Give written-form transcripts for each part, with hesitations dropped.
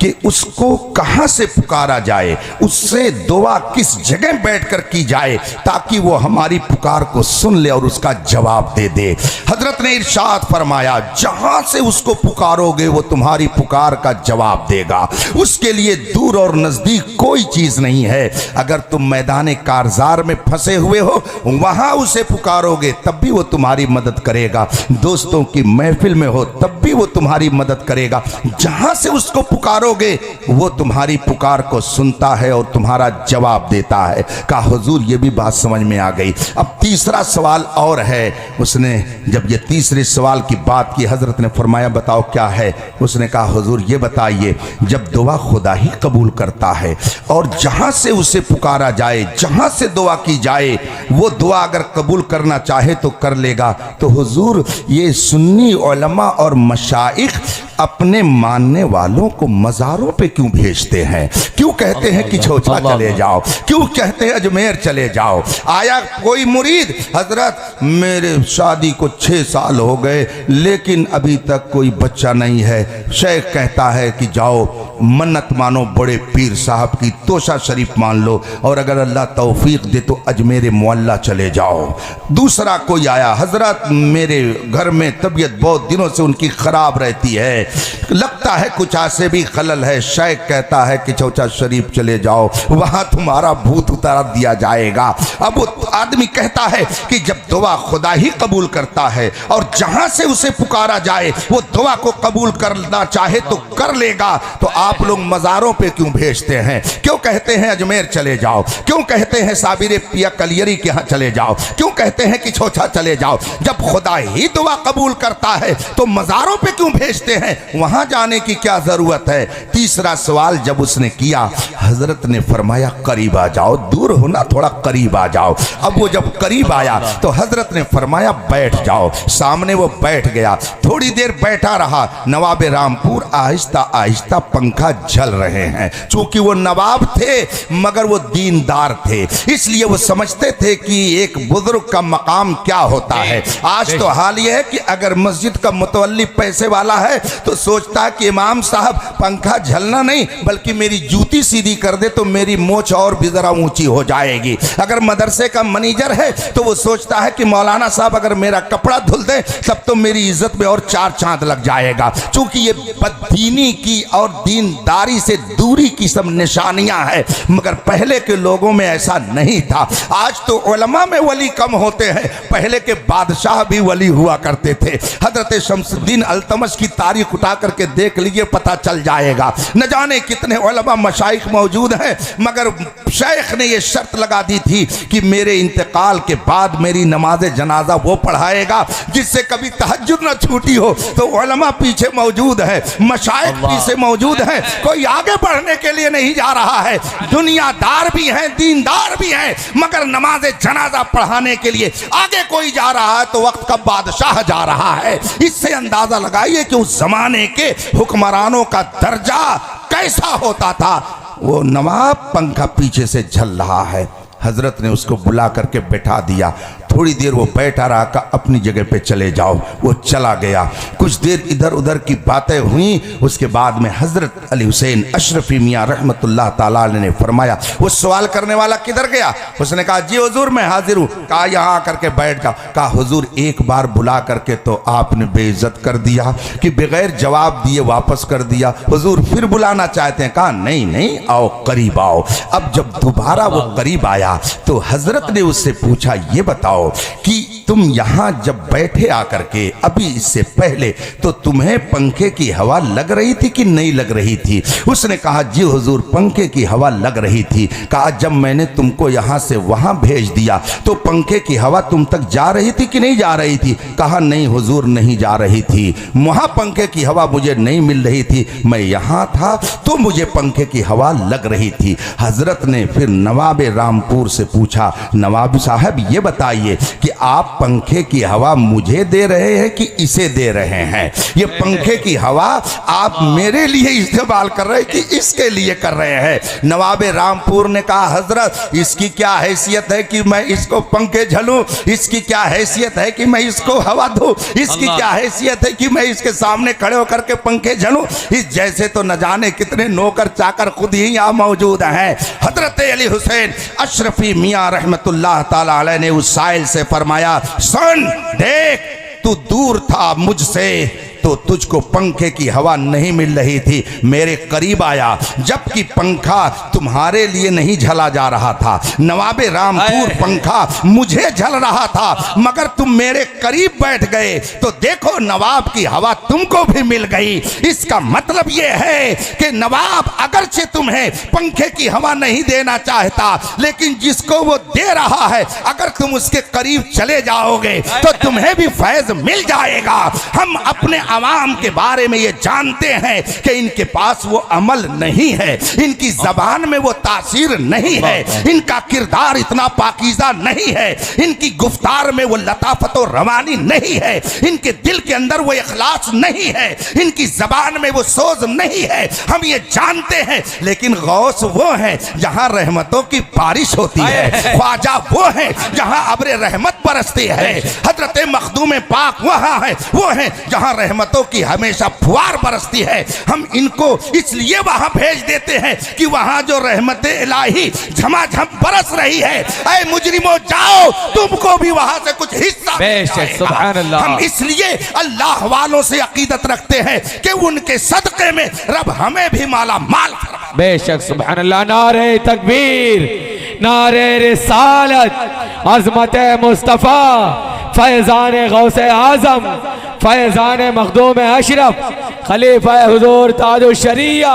कि उसको कहाँ से पुकारा जाए, उससे दुआ किस जगह बैठकर की जाए ताकि वो हमारी पुकार को सुन ले और उसका जवाब दे दे। हजरत ने इरशाद फरमाया, जहां से उसको पुकारोगे वो तुम्हारी पुकार का जवाब देगा। उसके लिए दूर और नजदीक कोई चीज नहीं है। अगर तुम मैदान कारजार में फंसे हुए हो, वहां उसे पुकारोगे तब भी वो तुम्हारी मदद करेगा। दोस्तों की महफिल में हो तब भी वो तुम्हारी मदद करेगा। जहां से उसको पुकारोगे वो तुम्हारी पुकार को सुनता है और तुम्हारा जवाब देता है। कहा हुजूर ये भी बात समझ में आ गई। अब तीसरा सवाल और है। उसने जब ये तीसरे सवाल की बात की, हजरत ने फरमाया बताओ क्या है। उसने कहा हुजूर ये बताइए, जब दुआ खुदा ही कबूल करता है और जहां से उसे पुकारा जाए, जहां से दुआ की जाए, वो दुआ अगर कबूल करना चाहे तो कर लेगा, तो हुजूर ये सुन्नी उलमा और मशाइख अपने मानने वालों को मज़ारों पे क्यों भेजते हैं? क्यों कहते हैं कि छोचा चले जाओ? क्यों कहते हैं अजमेर चले जाओ? आया कोई मुरीद, हजरत मेरे शादी को 6 साल हो गए लेकिन अभी तक कोई बच्चा नहीं है। शेख कहता है कि जाओ मन्नत मानो बड़े पीर साहब की, तोशा शरीफ मान लो, और अगर अल्लाह तौफीक दे तो अजमेर मुअल्ला चले जाओ। दूसरा कोई आया, हजरत मेरे घर में तबीयत बहुत दिनों से उनकी खराब रहती है, लगता है कुछ आसे भी खलल है। शेख कहता है कि चौचा शरीफ चले जाओ, वहां तुम्हारा भूत उतार दिया जाएगा। अब वो आदमी कहता है कि जब दुआ खुदा ही कबूल करता है और जहां से उसे पुकारा जाए वो दुआ को कबूल करना चाहे तो कर लेगा, तो आप लोग मज़ारों पे क्यों भेजते हैं? क्यों कहते हैं अजमेर चले जाओ? क्यों कहते हैं साबिर पिया कलियरी के यहाँ चले जाओ? क्यों कहते हैं कि छोचा चले जाओ? जब खुदा ही दुआ कबूल करता है तो मज़ारों पे क्यों भेजते हैं? वहां जाने की क्या जरूरत है? तीसरा सवाल जब उसने किया, हजरत ने फरमाया करीब आ जाओ, दूर होना थोड़ा करीब आ जाओ। अब वो जब करीब आया तो हजरत ने फरमाया बैठ जाओ। सामने वो बैठ गया, थोड़ी देर बैठा रहा। नवाब रामपुर आहिस्ता आहिस्ता पंखा झल रहे हैं। चूंकि वो नवाब थे मगर वो दीनदार थे, इसलिए वो समझते थे कि एक बुजुर्ग का मकाम क्या होता है। आज तो हाल ये है कि अगर मस्जिद का मुतवल्ली पैसे वाला है तो सोचता है कि इमाम साहब पंखा झलना नहीं बल्कि मेरी जूती सीधी कर दे तो मेरी मोछ और भी जरा ऊंची हो जाएगी। अगर मदरसे का मैनेजर है तो वो सोचता है कि मौलाना साहब अगर मेरा कपड़ा धुल दे तब तो मेरी इज्जत में और 4 चांद लग जाएगा। चूंकि ये बददीनी की और दीनदारी से दूरी की सब निशानियां हैं, मगर पहले के लोगों में ऐसा नहीं था। आज तो उलमा में वली कम होते हैं, पहले के बादशाह भी वली हुआ करते थे। हजरत शमसुद्दीन अल्तमश की तारीख उठा करके देख लीजिए, पता चल जाएगा। न जाने कितने उलमा मशाइख मौजूद हैं, मगर शेख ने यह शर्त लगा दी थी कि मेरे इंतकाल के बाद मेरी नमाज जनाजा वो पढ़ाएगा जिससे कभी तहज्जुद न छूटी हो। तो उलमा पीछे मौजूद है, मशाइख पीछे मौजूद है, कोई आगे बढ़ने के लिए नहीं जा रहा है। दुनियादार भी हैं, दीनदार भी हैं, मगर नमाज जनाजा पढ़ाने के लिए आगे कोई जा रहा है तो वक्त का बादशाह जा रहा है। इससे अंदाजा लगाइए कि उस जमाने के हुक्मरानों का दर्जा कैसा होता था। वो नवाब पंखा पीछे से झल रहा है, हजरत ने उसको बुला करके बैठा दिया। थोड़ी देर वो बैठा रहा, का अपनी जगह पे चले जाओ। वो चला गया। कुछ देर इधर उधर की बातें हुई। उसके बाद में हजरत अली हुसैन अशरफी मियाँ रहमतुल्लाह ताला ने फरमाया, वो सवाल करने वाला किधर गया? उसने कहा जी हुजूर मैं हाजिर हूँ। कहा यहाँ आकर के बैठ जाओ। कहा हुजूर एक बार बुला करके तो आपने बेइज्जत कर दिया कि बगैर जवाब दिए वापस कर दिया। हुजूर फिर बुलाना चाहते हैं? कहा नहीं नहीं, आओ करीब आओ। अब जब दोबारा वो करीब आया तो हजरत ने उससे पूछा, ये बताओ कि तुम यहाँ जब बैठे आकर के अभी इससे पहले तो तुम्हें पंखे की हवा लग रही थी कि नहीं लग रही थी? उसने कहा जी हुजूर पंखे की हवा लग रही थी। कहा जब मैंने तुमको यहाँ से वहाँ भेज दिया तो पंखे की हवा तुम तक जा रही थी कि नहीं जा रही थी? कहा नहीं हुजूर नहीं जा रही थी, वहाँ पंखे की हवा मुझे नहीं मिल रही थी, मैं यहाँ था तो मुझे पंखे की हवा लग रही थी। हजरत ने फिर नवाब रामपुर से पूछा, नवाब साहब ये बताइए कि आप पंखे की हवा मुझे दे रहे हैं कि इसे दे रहे हैं? ये पंखे की हवा आप मेरे लिए इस्तेमाल कर रहे हैं कि इसके लिए कर रहे हैं? नवाबे रामपुर ने कहा, हजरत इसकी क्या हैसियत है कि मैं इसको पंखे झलूं? इसकी क्या हैसियत है कि मैं इसको हवा दूं? इसकी क्या हैसियत है कि मैं इसके सामने खड़े होकर के पंखे झलूं? इस जैसे तो न जाने कितने नौकर चाकर खुद ही यहाँ मौजूद हैं। हजरत अली हुसैन अशरफी मियाँ रहमतुल्लाह ताला अलैह ने उस साइल से फरमाया, सुन देख, तू दूर था मुझसे तो तुझको पंखे की हवा नहीं मिल रही थी, मेरे करीब आया जबकि पंखा तुम्हारे लिए नहीं झला जा रहा था। नवाबे रामपुर पंखा मुझे झल रहा था, मगर तुम मेरे करीब बैठ गए तो देखो नवाब की हवा तुमको भी मिल गई। इसका मतलब यह है कि नवाब अगरचे तुम्हें पंखे की हवा नहीं देना चाहता, लेकिन जिसको वो दे रहा है अगर तुम उसके करीब चले जाओगे तो तुम्हें भी फैज मिल जाएगा। हम अपने अवाम के बारे में ये जानते हैं कि इनके पास वो अमल नहीं है, इनकी जबान में वो तासीर नहीं है, इनका किरदार इतना पाकीज़ा नहीं है, इनकी गुफ्तार में वो लताफत और रवानी नहीं है, इनके दिल के अंदर वो इखलास नहीं है, इनकी जबान में वो सोज नहीं है, हम ये जानते हैं। लेकिन गौस वो है जहां रहमतों की बारिश होती है, ख्वाजा वो है जहां अब्र रहमत बरसती है, हजरत मखदूम पाक वहां है, वो है जहां रहमतों की हमेशा फुहार बरसती है। हम इनको इसलिए वहां भेज देते हैं कि वहां जो रहमत इलाही झमाझम बरस रही है, ऐ मुजरिमों जाओ, तुमको भी वहां से कुछ हिस्सा सुभान अल्लाह। हम इसलिए अल्लाह वालों से अकीदत रखते हैं कि उनके सदक़े में रब हमें भी माला माल फरमा। बेशक सुभान अल्लाह। नारे तकबीर, नारे रिसालत, अज़मत मुस्तफ़ा, फैज़ान गौसे आज़म, फैज़ान मखदूम अशरफ, खलीफा हुजूर ताजुल शरिया,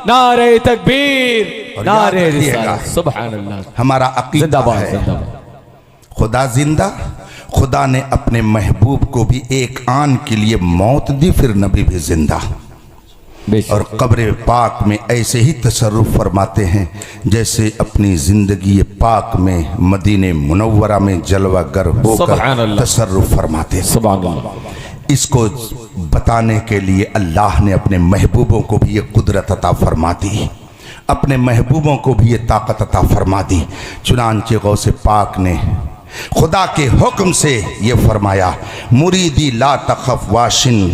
नारे तकबीर, नारे रिसालत। सुभान अल्लाह। हमारा अकीदा है खुदा जिंदा, खुदा ने अपने महबूब को भी एक आन के लिए मौत दी, फिर नबी भी जिंदा। और कब्र पाक में ऐसे ही तसर्रुफ फरमाते हैं जैसे अपनी ज़िंदगी पाक में मदीने मुनव्वरा में जलवागर होकर तसर्रुफ फरमाते हैं। इसको बताने के लिए अल्लाह ने अपने महबूबों को भी ये कुदरत अता फरमा दी, अपने महबूबों को भी ये ताकत अता फरमा दी। चुनांचे गौसे पाक ने खुदा के हुक्म से ये फरमाया, मुरीदी ला तखफ वाशिन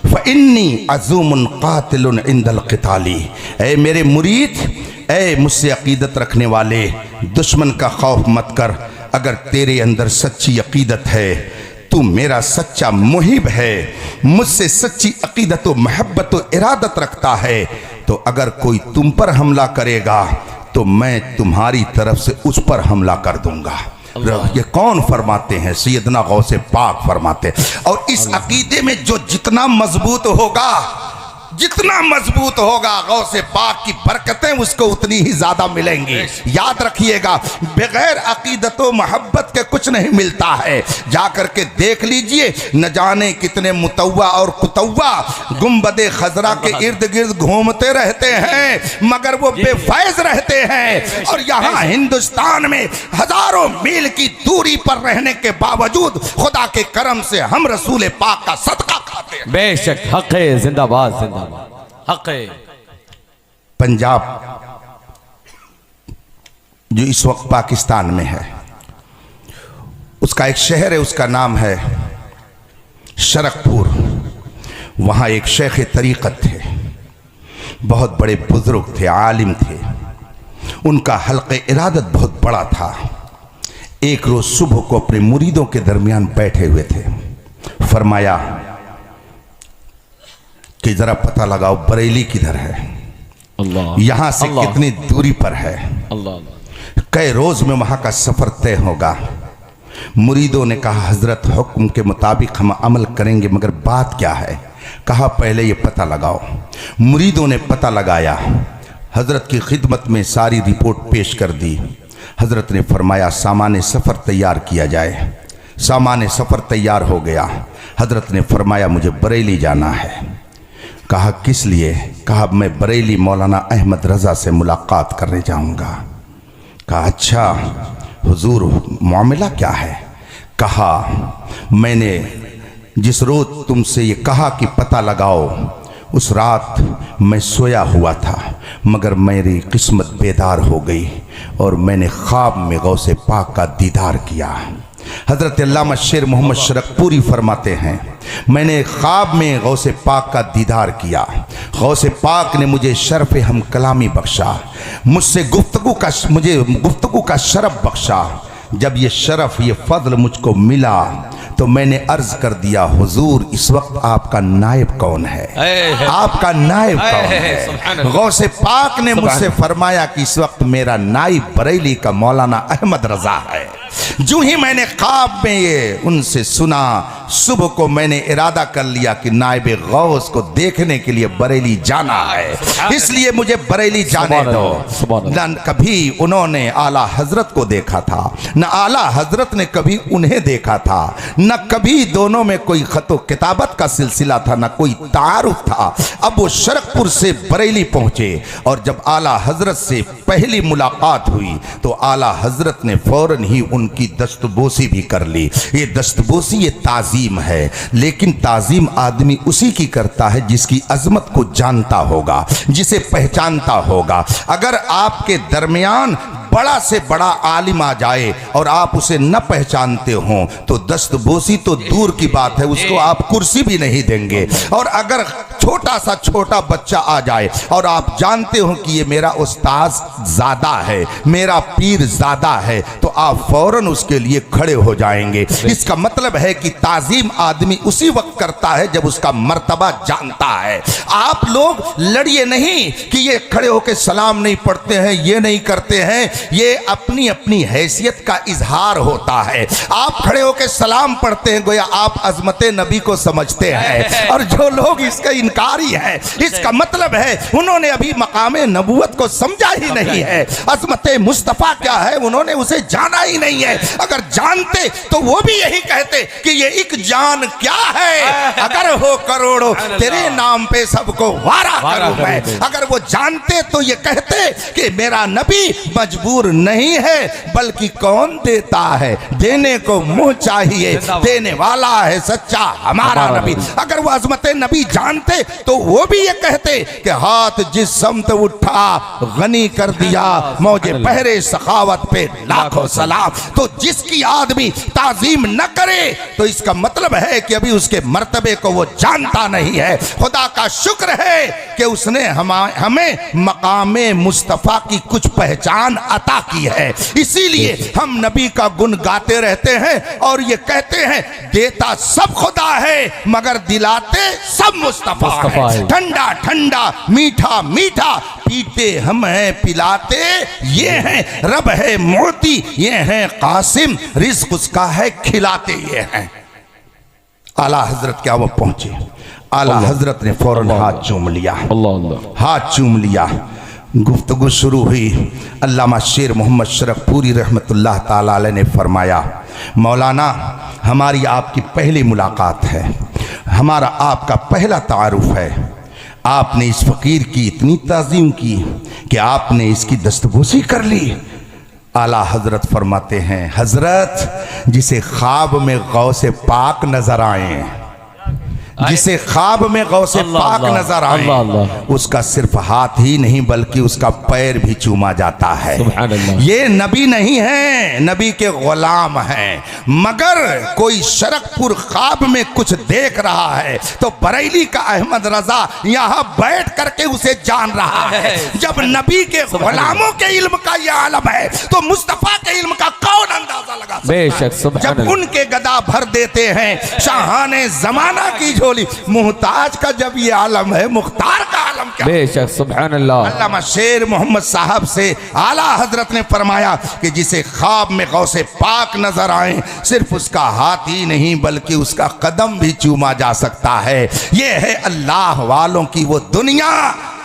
फ़इन्नी अज़ूमुन क़ातिलुन इंदल क़िताली। ऐ मेरे मुरीद, ऐ मुझसे अक़ीदत रखने वाले, दुश्मन का खौफ मत कर। अगर तेरे अंदर सच्ची अक़ीदत है, तू मेरा सच्चा मुहिब है, मुझसे सच्ची अक़ीदत व महब्बत व इरादत रखता है, तो अगर कोई तुम पर हमला करेगा तो मैं तुम्हारी तरफ से उस पर हमला कर दूंगा। ये कौन फरमाते हैं? सैयदना गौसे पाक फरमाते हैं। और इस अकीदे में जो जितना मजबूत होगा, जितना मजबूत होगा, गौसे पाक की बरकतें उसको उतनी ही ज्यादा मिलेंगी। याद रखिएगा, बगैर अकीदत व मोहब्बत के कुछ नहीं मिलता है। जाकर के देख लीजिए, न जाने कितने मुतव्वा और कुतव्वा गुंबदे खजरा के इर्द गिर्द घूमते रहते हैं, मगर वो बेफैज रहते हैं। और यहाँ हिंदुस्तान में हजारों मील की दूरी पर रहने के बावजूद खुदा के करम से हम रसूल पाक का सदका खाते हैं। बेशक हक है, जिंदाबाद जिंदाबाद, हक है। पंजाब जो इस वक्त पाकिस्तान में है, उसका एक शहर है, उसका नाम है शरकपुर। वहाँ एक शेख तरीक़त थे, बहुत बड़े बुजुर्ग थे, आलिम थे। उनका हल्क़े इरादत बहुत बड़ा था। एक रोज़ सुबह को अपने मुरीदों के दरमियान बैठे हुए थे, फरमाया कि ज़रा पता लगाओ बरेली किधर है, यहाँ से कितनी दूरी पर है, कई रोज़ में वहाँ का सफ़र तय होगा। मुरीदों ने कहा, हज़रत हुक्म के मुताबिक हम अमल करेंगे, मगर बात क्या है? कहा पहले ये पता लगाओ। मुरीदों ने पता लगाया, हज़रत की खिदमत में सारी रिपोर्ट पेश कर दी। हज़रत ने फरमाया सामान सफ़र तैयार किया जाए। सामान सफ़र तैयार हो गया। हज़रत ने फरमाया मुझे बरेली जाना है। कहा किस लिए? कहा मैं बरेली मौलाना अहमद रज़ा से मुलाकात करने जाऊंगा। कहा अच्छा हुजूर, मामला क्या है? कहा, मैंने जिस रोज तुमसे ये कहा कि पता लगाओ, उस रात मैं सोया हुआ था, मगर मेरी किस्मत बेदार हो गई और मैंने ख्वाब में गौसे पाक का दीदार किया। हज़रत अल्लामा शेर मोहम्मद शरकपुरी फरमाते हैं, मैंने ख्वाब में गौसे पाक का दीदार किया। गौसे पाक ने मुझे शरफ़ हम कलामी बख्शा, मुझसे मुझे गुफ्तगू का शरफ बख्शा। जब ये शरफ़ ये फ़ज़ल मुझको मिला तो मैंने अर्ज़ कर दिया, हुजूर इस वक्त आपका नायब कौन है? आपका नायब कौन है? गौसे पाक ने मुझसे फरमाया कि इस वक्त मेरा नायब बरेली का मौलाना अहमद रजा है। जो ही मैंने ख्वाब में ये उनसे सुना, सुबह को मैंने इरादा कर लिया कि नायब गौस को देखने के लिए बरेली जाना है, इसलिए मुझे बरेली जाने दो। न कभी उन्होंने आला हजरत को देखा था, न आला हजरत ने कभी उन्हें देखा था, न कभी दोनों में कोई खतो किताबत का सिलसिला था, न कोई तारुफ था। अब वो शरकपुर से बरेली पहुंचे और जब आला हजरत से पहली मुलाकात हुई तो आला हजरत ने फौरन ही उनकी दस्तबोसी भी कर ली। ये दस्तबोसी ये ताजीम है, लेकिन ताजीम आदमी उसी की करता है जिसकी अजमत को जानता होगा, जिसे पहचानता होगा। अगर आपके दरमियान बड़ा से बड़ा आलिम आ जाए और आप उसे न पहचानते हो तो दस्तबोसी तो दूर की बात है, उसको आप कुर्सी भी नहीं देंगे। और अगर छोटा सा छोटा बच्चा आ जाए और आप जानते हो कि ये मेरा उस्ताद ज़्यादा है, मेरा पीर ज़्यादा है, तो आप फौरन उसके लिए खड़े हो जाएंगे। इसका मतलब है कि ताजीम आदमी उसी वक्त करता है जब उसका मर्तबा जानता है। आप लोग लड़िए नहीं कि ये खड़े होकर सलाम नहीं पढ़ते हैं, ये नहीं करते हैं, ये अपनी अपनी हैसियत का इजहार होता है। आप खड़े होकर सलाम पढ़ते हैं, गोया आप अजमत नबी को समझते हैं, और जो लोग इसका इनकारी है, इसका मतलब है उन्होंने अभी मकामे नबूवत को समझा ही नहीं है। अजमत मुस्तफ़ा क्या है उन्होंने उसे जाना ही नहीं है। अगर जानते तो वो भी यही कहते कि ये एक जान क्या है, अगर हो करोड़ों तेरे नाम पे सबको वारा करूं मैं। अगर वो जानते तो ये कहते कि मेरा नबी मजबूर नहीं है, बल्कि कौन देता है, देने को मुंह चाहिए, देने वाला है सच्चा हमारा नबी। अगर वो अजमत नबी जानते तो वो भी ये कहते कि हाथ जिस समत उठा गनी कर दिया, मौजे पहरे सखावत पे लाखों सलाम। तो जिसकी आदमी ताजीम न करे तो इसका मतलब है कि अभी उसके मर्तबे को वो जानता नहीं है। खुदा का शुक्र है कि उसने हमें मकामे मुस्तफ़ा की कुछ पहचान अता की है, इसीलिए हम नबी का गुण गाते रहते हैं और ये कहते हैं देता सब खुदा है मगर दिलाते सब मुस्तफ़ा है। ठंडा ठंडा मीठा मीठा पीते हम हैं, पिलाते ये हैं, रब है मोती ये हैं कासिम, रिज़्क़ उसका है खिलाते ये हैं। आला हजरत क्या वो पहुंचे, आला हजरत ने फौरन हाथ चूम लिया, हाथ चूम लिया। गुफ्तगू शुरू हुई। अल्लामा शेर मोहम्मद शरकपुरी रहमतुल्लाह ताला अलैह ने फरमाया, मौलाना हमारी आपकी पहली मुलाकात है, हमारा आपका पहला तारुफ है। आपने इस फ़कीर की इतनी ताज़ीम की कि आपने इसकी दस्तबोसी कर ली। आला हजरत फरमाते हैं, हजरत जिसे ख्वाब में गौसे पाक नजर आए, जिसे ख्वाब में गौसे पाक नजर आए, उसका सिर्फ हाथ ही नहीं बल्कि उसका पैर भी चूमा जाता है। ये नबी नहीं है, नबी के गुलाम हैं। मगर कोई शरकपुर ख्वाब में कुछ देख रहा है तो बरेली का अहमद रजा यहाँ बैठ करके उसे जान रहा है। जब नबी के गुलामों के इल्म का यह आलम है तो मुस्तफा के इल्म का कौन अंदाजा लगा सकता है? जब उनके गदा भर देते हैं शाहाने जमाना की झोली, मुहताज का जब ये आलम है, मुख्तार का आलम क्या? बेशक सुभान अल्लाह। अल्लामा शेर मोहम्मद साहब से आला हजरत ने फरमाया कि जिसे ख्वाब में गौसे पाक नजर आए, सिर्फ उसका हाथ ही नहीं बल्कि उसका कदम भी चूमा जा सकता है। ये है अल्लाह वालों की वो दुनिया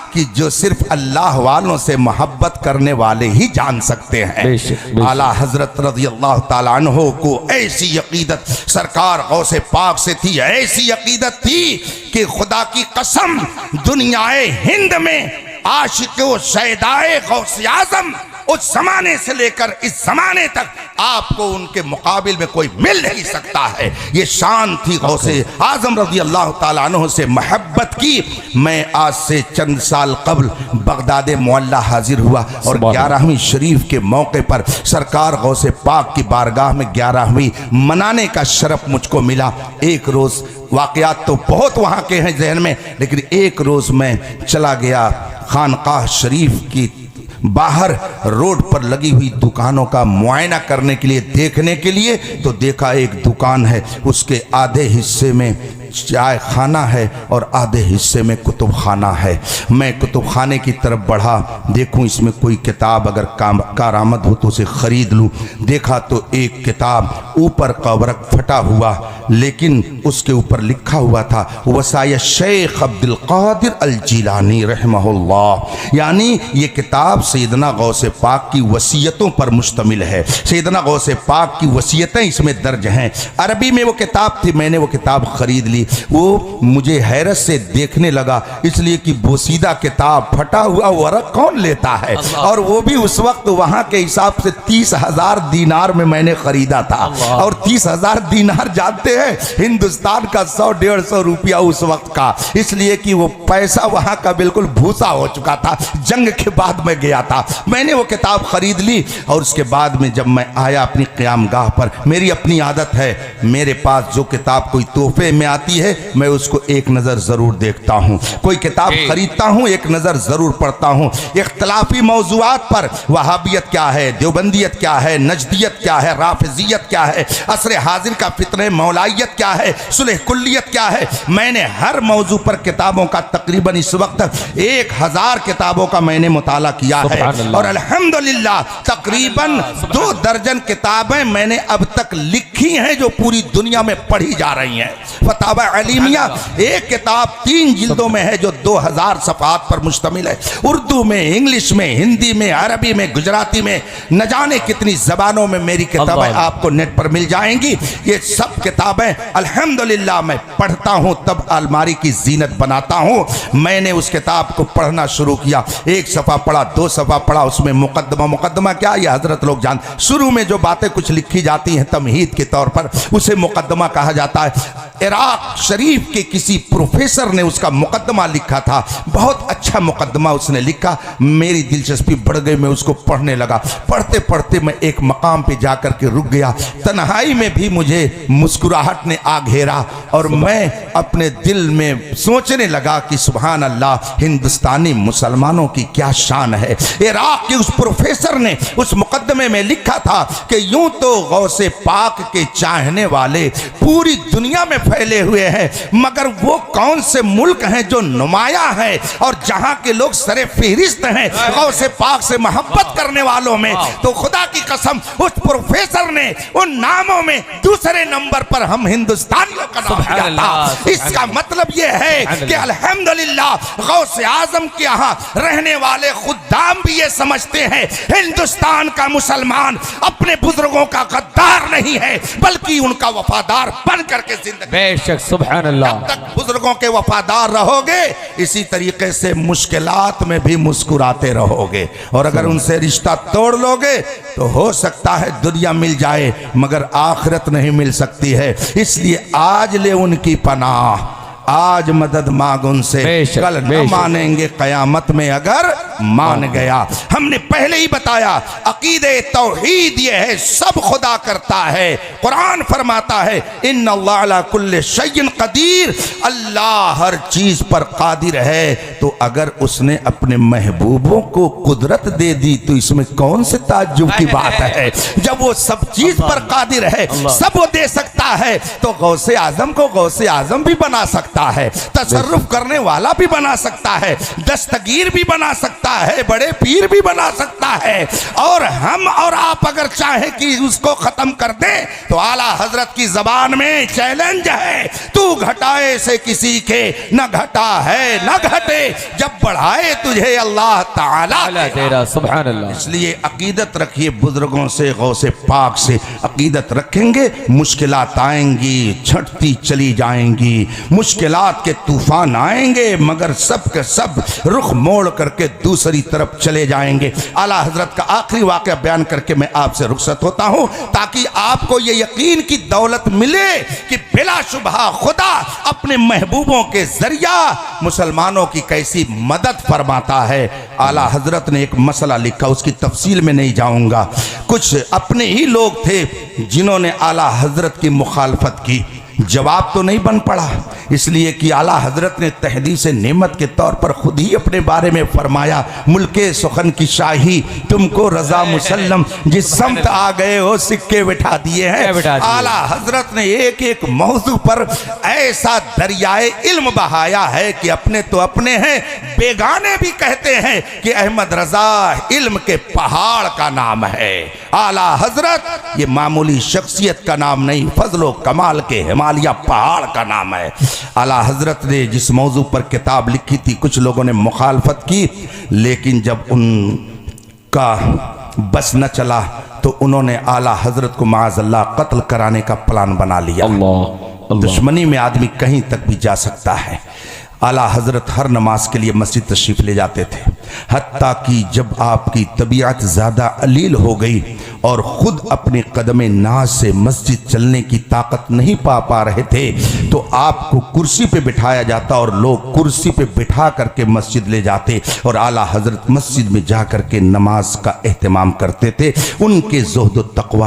कि जो सिर्फ अल्लाह वालों से मोहब्बत करने वाले ही जान सकते हैं। आला हजरत रज़ियल्लाहु ताला अन्हो को ऐसी अकीदत सरकार गौसे पाक से थी, ऐसी अकीदत थी कि खुदा की कसम दुनियाए हिंद में आशिक व शैदाए गौसे आजम उस जमाने से लेकर इस जमाने तक आपको उनके मुकाबिल में कोई मिल नहीं सकता है। ये शान थी गौसे आजम रज़ी अल्लाह ताला अन्हु से मोहब्बत की। मैं आज से चंद साल कबल बगदाद मुअल्ला हाजिर हुआ और 11वीं शरीफ के मौके पर सरकार गौसे पाक की बारगाह में 11वीं मनाने का शरफ मुझको मिला। एक रोज़ वाक़यात तो बहुत वहाँ के हैं जहन में, लेकिन एक रोज़ मैं चला गया खानकाह शरीफ की बाहर रोड पर लगी हुई दुकानों का मुआयना करने के लिए, देखने के लिए। तो देखा एक दुकान है, उसके आधे हिस्से में चाय खाना है और आधे हिस्से में कुतुब खाना है। मैं कुतुब खाने की तरफ बढ़ा, देखूं इसमें कोई किताब अगर कारामद हो तो उसे ख़रीद लूं। देखा तो एक किताब ऊपर का वर्क फटा हुआ, लेकिन उसके ऊपर लिखा हुआ था वसाया शेख अब्दुल कादिर अल जिलानी रहमहुल्लाह, यानी ये किताब सैयदना गौसे पाक की वसीयतों पर मुश्तमिल है। सैयदना गौसे पाक की वसीयतें इसमें दर्ज हैं। अरबी में वो किताब थी, मैंने वो किताब ख़रीद ली। वो मुझे हैरत से देखने लगा, इसलिए कि बोसीदा किताब, फटा हुआ वर्क कौन लेता है, और वो भी उस वक्त वहाँ के हिसाब से 30,000 दीनार में मैंने ख़रीदा था। और 30,000 दीनार जानते हैं हिंदुस्तान का 100-150 रुपया उस वक्त का, इसलिए कि वो पैसा वहाँ का बिल्कुल भूसा हो चुका था। जंग के बाद मैं गया था, मैंने वो किताब ख़रीद ली। और उसके बाद में जब मैं आया अपनी क़याम गाह पर, मेरी अपनी आदत है, मेरे पास जो किताब कोई तोहफे में आती है मैं उसको एक नज़र ज़रूर देखता हूँ। कोई किताब खरीदता हूँ एक नज़र ज़रूर पढ़ता हूँ। इख्तलाफी मौज़ूआत पर वहाबियत क्या है, देवबंदियत क्या है, नजदियत क्या है, राफिजियत क्या है, असर हाजिर का फितने मौलाइयत क्या है, सुलह कुल्लियत क्या है, मैंने हर मौजू पर किताबों का तकरीबन इस वक्त 1000 किताबों का मैंने मुताला किया है। और अल्हम्दुलिल्लाह तकरीबन 2 दर्जन किताबें मैंने अब तक लिखी हैं जो पूरी दुनिया में पढ़ी जा रही हैं। फतावा अलीमिया एक किताब 3 जिल्दों में है जो 2000 सफ़हात पर मुश्तमिल है। उर्दू में, इंग्लिश में, हिंदी में, अरबी में, गुजराती में, न जाने कितनी ज़बानों में मेरी किताबें आपको नेट पर मिल जाएंगी। ये सब किताबें अल्हम्दुलिल्लाह मैं पढ़ता हूँ, तब अलमारी की जीनत बनाता हूँ। मैंने उस किताब को पढ़ना शुरू किया, 1 सफ़ा पढ़ा, 2 सफ़ा पढ़ा, उसमें मुकद्दमा क्या, ये हज़रत लोग जान, शुरू में जो बातें कुछ लिखी जाती हैं तमहीद के तौर पर, उसे मुकद्दमा कहा जाता है। इराक शरीफ के किसी प्रोफेसर ने उसका मुकद्दमा लिखा था, बहुत अच्छा मुकद्दमा उसने लिखा। मेरी दिलचस्पी बढ़ गई, मैं उसको पढ़ने लगा। पढ़ते पढ़ते मैं एक मकाम पे जाकर के रुक गया। तन्हाई में भी मुझे मुस्कुराहट ने आ घेरा और मैं अपने दिल में सोचने लगा कि सुभान अल्लाह, हिंदुस्तानी मुसलमानों की क्या शान है। इराक के उस प्रोफेसर ने उस मुकद्दमे में लिखा था कि यूं तो गौसे पाक के चाहने वाले पूरी दुनिया में फैले हुए हैं, मगर वो कौन से मुल्क हैं जो नुमाया है और जहां के लोग सरे फहरिस्त हैं गौसे पाक से मोहब्बत करने वालों में। तो खुदा की कसम उस प्रोफेसर ने उन नामों में दूसरे नंबर पर हम हिंदुस्तानियों का नाम दिया था। इसका मतलब यह है कि अल्हम्दुलिल्लाह गौसे आजम के यहाँ रहने वाले खुद्दाम भी ये समझते हैं हिंदुस्तान का मुसलमान अपने बुजुर्गों का गद्दार नहीं है, बल्कि उनका वफादार बन करके जिंदगी। बेशक सुभान अल्लाह। जब तक बुजुर्गों के वफादार रहोगे, इसी तरीके से मुश्किलात में भी मुस्कुराते रहोगे। और अगर उनसे रिश्ता तोड़ लोगे तो हो सकता है दुनिया मिल जाए मगर आखिरत नहीं मिल सकती है। इसलिए आज ले उनकी पनाह, आज मदद मांग उनसे, कल न मानेंगे कयामत में अगर मान गया। हमने पहले ही बताया अकीदे तौहीद ये है, सब खुदा करता है। कुरान फरमाता है इन्नल्लाह अला कुल्ले शैइन कदीर, अल्लाह हर चीज पर कादिर है। तो अगर उसने अपने महबूबों को कुदरत दे दी तो इसमें कौन से ताज्जुब की बात है। जब वो सब चीज पर कादिर है, सब वो दे सकता है, तो गौसे आजम को गौसे आजम भी बना सकता है, तसर्रुफ करने वाला भी बना सकता है, दस्तगीर भी बना सकता सकता है, बड़े पीर भी बना सकता है। और हम और आप अगर चाहें कि उसको खत्म कर दें तो आला हजरत की जबान में चैलेंज है, तू घटाए से किसी के न घटा है न घटे, जब बढ़ाए तुझे अल्लाह ताला तेरा सुभान अल्लाह। इसलिए अकीदत रखिए बुजुर्गों से, गौसे पाक से अकीदत रखेंगे, मुश्किलात आएंगी, छटती चली जाएंगी, मुश्किलात के तूफान आएंगे, मगर सब के सब रुख मोड़ करके दूसरी तरफ चले जाएंगे। आला हजरत का आखिरी वाक़या बयान करके मैं आपसे रुखसत होता हूं, ताकि आपको ये यकीन की दौलत मिले कि बिलाशुबहा खुदा अपने महबूबों के जरिया मुसलमानों की कैसी मदद फरमाता है। आला हजरत ने एक मसला लिखा, उसकी तफसील में नहीं जाऊंगा। कुछ अपने ही लोग थे जिन्होंने आला हजरत की मुखालफत की, जवाब तो नहीं बन पड़ा, इसलिए कि आला हजरत ने तहदीस नेमत के तौर पर खुद ही अपने बारे में फरमाया, मुल्के सुखन की शाही तुमको रजा मुसल्लम, जिस समत आ गए हो सिक्के बिठा दिए हैं। आला हजरत ने एक एक मौजू पर ऐसा दरियाए इल्म बहाया है कि अपने तो अपने हैं, बेगाने भी कहते हैं कि अहमद रजा इल्म के पहाड़ का नाम है। आला हजरत ये मामूली शख्सियत का नाम नहीं, फजलो कमाल के हिमालय पहाड़ का नाम है। आला हजरत ने जिस मौजू पर किताब लिखी थी, कुछ लोगों ने मुखालफत की, लेकिन जब उनका बस न चला तो उन्होंने आला हजरत को माअज़ल्लाह कत्ल कराने का प्लान बना लिया। दुश्मनी में आदमी कहीं तक भी जा सकता है। आला हजरत हर नमाज के लिए मस्जिद तशरीफ़ ले जाते थे, हत्ता कि जब आपकी तबीयत ज़्यादा अलील हो गई और ख़ुद अपने कदम नाज से मस्जिद चलने की ताकत नहीं पा रहे थे, तो आपको कुर्सी पे बिठाया जाता और लोग कुर्सी पे बिठा करके मस्जिद ले जाते और आला हजरत मस्जिद में जा करके नमाज का एहतमाम करते थे। उनके ज़ुहद व तक़वा